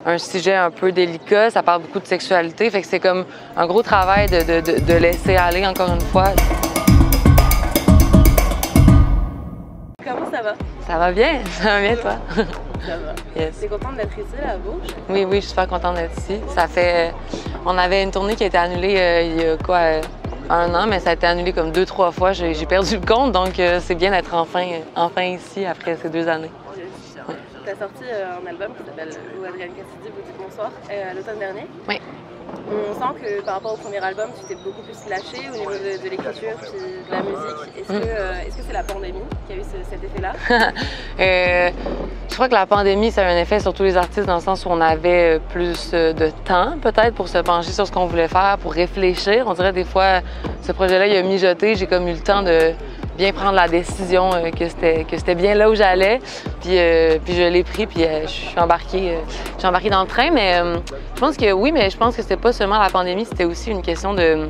un sujet un peu délicat, ça parle beaucoup de sexualité, fait que c'est comme un gros travail de laisser aller encore une fois. Comment ça va? Ça va bien toi? Ça va. Yes. T'es contente d'être ici, là, à Bourges? Oui, je suis super contente d'être ici. Ça fait... On avait une tournée qui a été annulée il y a quoi, 1 an, mais ça a été annulé comme 2-3 fois. J'ai perdu le compte, donc c'est bien d'être enfin ici après ces 2 années. Oui. Tu as sorti un album qui s'appelle Où Adrienne Cassidy vous dit bonsoir à l'automne dernier. Oui. On sent que par rapport au premier album, tu t'es beaucoup plus lâchée au niveau de l'écriture puis de la musique. Est-ce que c'est la pandémie qui a eu cet effet-là? Je crois que la pandémie, ça a eu un effet sur tous les artistes dans le sens où on avait plus de temps peut-être pour se pencher sur ce qu'on voulait faire, pour réfléchir. On dirait des fois, ce projet-là, il a mijoté. J'ai comme eu le temps de bien prendre la décision que c'était bien là où j'allais. Puis je l'ai pris, puis je suis embarquée dans le train. Mais je pense que oui, mais je pense que c'était pas seulement la pandémie, c'était aussi une question de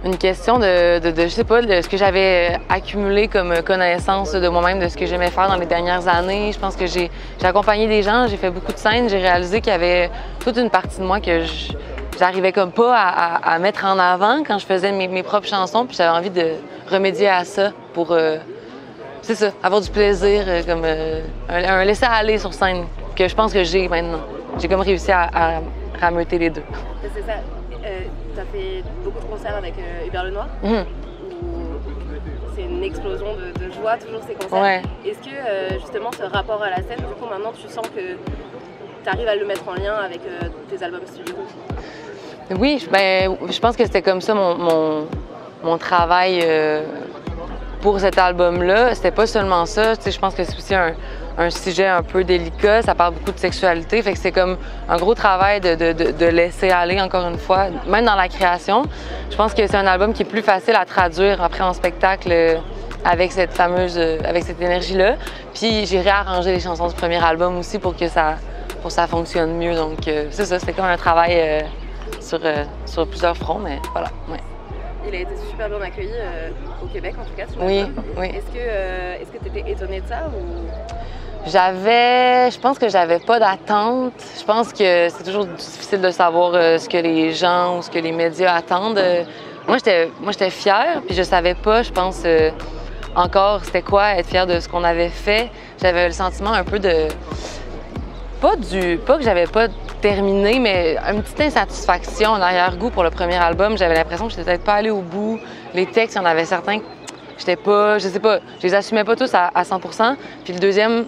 je sais pas, de ce que j'avais accumulé comme connaissance de moi-même, de ce que j'aimais faire dans les dernières années. Je pense que j'ai accompagné des gens, j'ai fait beaucoup de scènes, j'ai réalisé qu'il y avait toute une partie de moi que j'arrivais comme pas à mettre en avant quand je faisais mes propres chansons, puis j'avais envie de remédier à ça pour, c'est ça, avoir du plaisir, comme un laisser-aller sur scène, que je pense que j'ai maintenant. J'ai comme réussi à rameuter les deux. C'est ça. Tu as fait beaucoup de concerts avec Hubert Lenoir, où c'est une explosion de joie, toujours ces concerts. Ouais. Est-ce que justement ce rapport à la scène, du coup maintenant tu sens que tu arrives à le mettre en lien avec tes albums studio? Oui, je pense que c'était comme ça mon travail pour cet album-là. C'était pas seulement ça, je pense que c'est aussi un sujet un peu délicat, ça parle beaucoup de sexualité, fait que c'est comme un gros travail de laisser aller encore une fois, même dans la création. Je pense que c'est un album qui est plus facile à traduire après en spectacle avec cette énergie-là. Puis j'ai réarrangé les chansons du premier album aussi pour que ça fonctionne mieux. Donc c'est ça, c'était comme un travail sur plusieurs fronts, mais voilà. Ouais. Il a été super bien accueilli au Québec, en tout cas. Oui. Est-ce que tu étais étonnée de ça ou... Je pense que j'avais pas d'attente. Je pense que c'est toujours difficile de savoir ce que les gens ou ce que les médias attendent. Moi, j'étais fière, puis je savais pas, je pense, encore c'était quoi être fière de ce qu'on avait fait. J'avais le sentiment un peu de... Pas que j'avais pas terminé, mais une petite insatisfaction en arrière-goût pour le premier album. J'avais l'impression que j'étais peut-être pas allée au bout. Les textes, il y en avait certains que j'étais pas... Je sais pas, je les assumais pas tous à 100%. Puis le deuxième...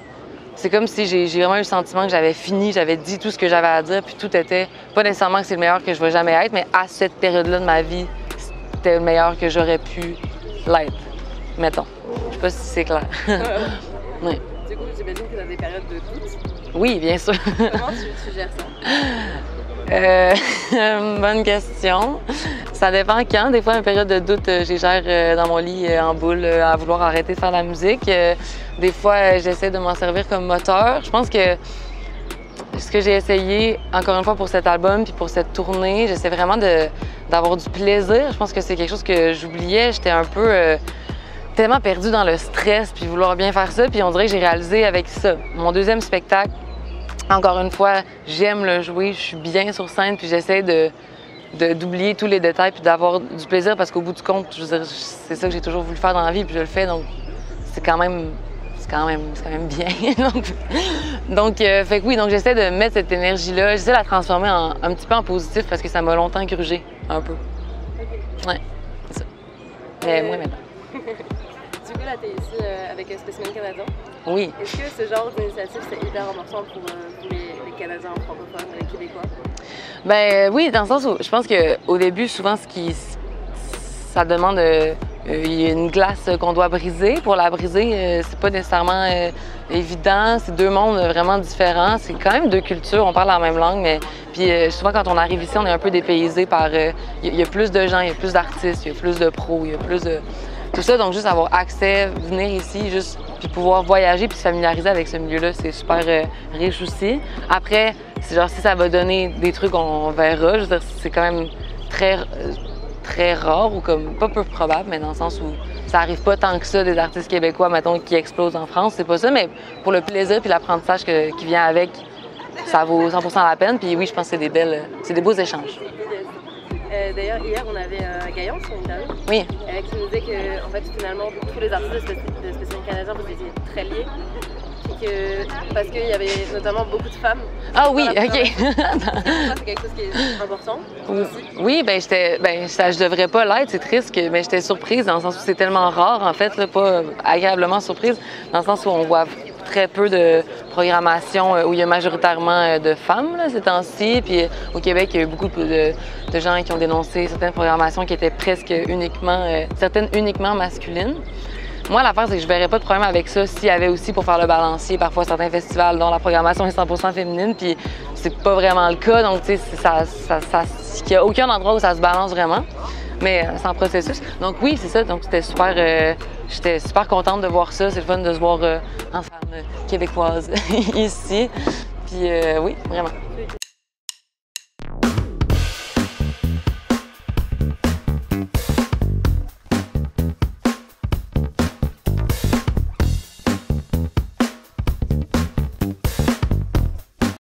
C'est comme si j'ai vraiment eu le sentiment que j'avais fini, j'avais dit tout ce que j'avais à dire, puis tout était, pas nécessairement que c'est le meilleur que je vais jamais être, mais à cette période-là de ma vie, c'était le meilleur que j'aurais pu l'être, mettons. Je sais pas si c'est clair. Oui. Du coup, j'imagine que tu as des périodes de doute. Oui, bien sûr. Comment tu gères ça? Bonne question. Ça dépend quand. Des fois, une période de doute, j'ai gère dans mon lit en boule à vouloir arrêter de faire de la musique. Des fois, j'essaie de m'en servir comme moteur. Je pense que ce que j'ai essayé, encore une fois, pour cet album puis pour cette tournée, j'essaie vraiment d'avoir du plaisir. Je pense que c'est quelque chose que j'oubliais. J'étais un peu tellement perdue dans le stress puis vouloir bien faire ça. Puis on dirait que j'ai réalisé avec ça. Mon deuxième spectacle, encore une fois, j'aime le jouer. Je suis bien sur scène puis j'essaie d'oublier tous les détails puis d'avoir du plaisir parce qu'au bout du compte, je veux dire, c'est ça que j'ai toujours voulu faire dans la vie puis je le fais, donc c'est quand même bien. donc fait que oui, donc j'essaie de mettre cette énergie-là, j'essaie de la transformer un petit peu en positif parce que ça m'a longtemps grugé, un peu. Ouais, c'est ça. Mais moi maintenant. Du coup, là, tu es ici avec Spécimen Canadien. Oui. Est-ce que ce genre d'initiative, c'est hyper important pour vous, les Canadiens francophones, les Québécois? Ben oui, dans le sens où je pense qu'au début, souvent, ça demande... il y a une glace qu'on doit briser. Pour la briser, c'est pas nécessairement évident. C'est 2 mondes vraiment différents. C'est quand même 2 cultures. On parle la même langue, mais puis souvent quand on arrive ici, on est un peu dépaysé par. Il y a plus de gens, il y a plus d'artistes, il y a plus de pros, il y a plus de tout ça. Donc juste avoir accès, venir ici, juste puis pouvoir voyager puis se familiariser avec ce milieu-là, c'est super riche aussi. Après, c'est genre si ça va donner des trucs, on verra. Je veux dire, c'est quand même très rare ou comme pas peu probable, mais dans le sens où ça arrive pas tant que ça des artistes québécois, mettons, qui explosent en France. C'est pas ça, mais pour le plaisir puis l'apprentissage qui vient avec, ça vaut 100% la peine. Puis oui, je pense que c'est des beaux échanges. D'ailleurs, hier, on avait Gaillon sur une interview Oui. Qui nous disait que, en fait, finalement, tous les artistes de Spécimen Canadien, vous étiez très liés. Parce qu'il y avait notamment beaucoup de femmes. Ah oui, OK. Ça, c'est quelque chose qui est important. Oui, je devrais pas l'être, c'est triste, mais j'étais surprise dans le sens où c'est tellement rare, en fait, là, pas agréablement surprise, dans le sens où on voit très peu de programmation où il y a majoritairement de femmes là, ces temps-ci. Puis au Québec, il y a eu beaucoup de gens qui ont dénoncé certaines programmations qui étaient presque certaines uniquement masculines. Moi, l'affaire, c'est que je verrais pas de problème avec ça s'il y avait aussi pour faire le balancier parfois certains festivals dont la programmation est 100% féminine, puis c'est pas vraiment le cas. Donc, tu sais, il n'y a aucun endroit où ça se balance vraiment, mais c'est en processus. Donc oui, c'est ça. Donc j'étais super contente de voir ça. C'est le fun de se voir en femme québécoise ici. Puis oui, vraiment.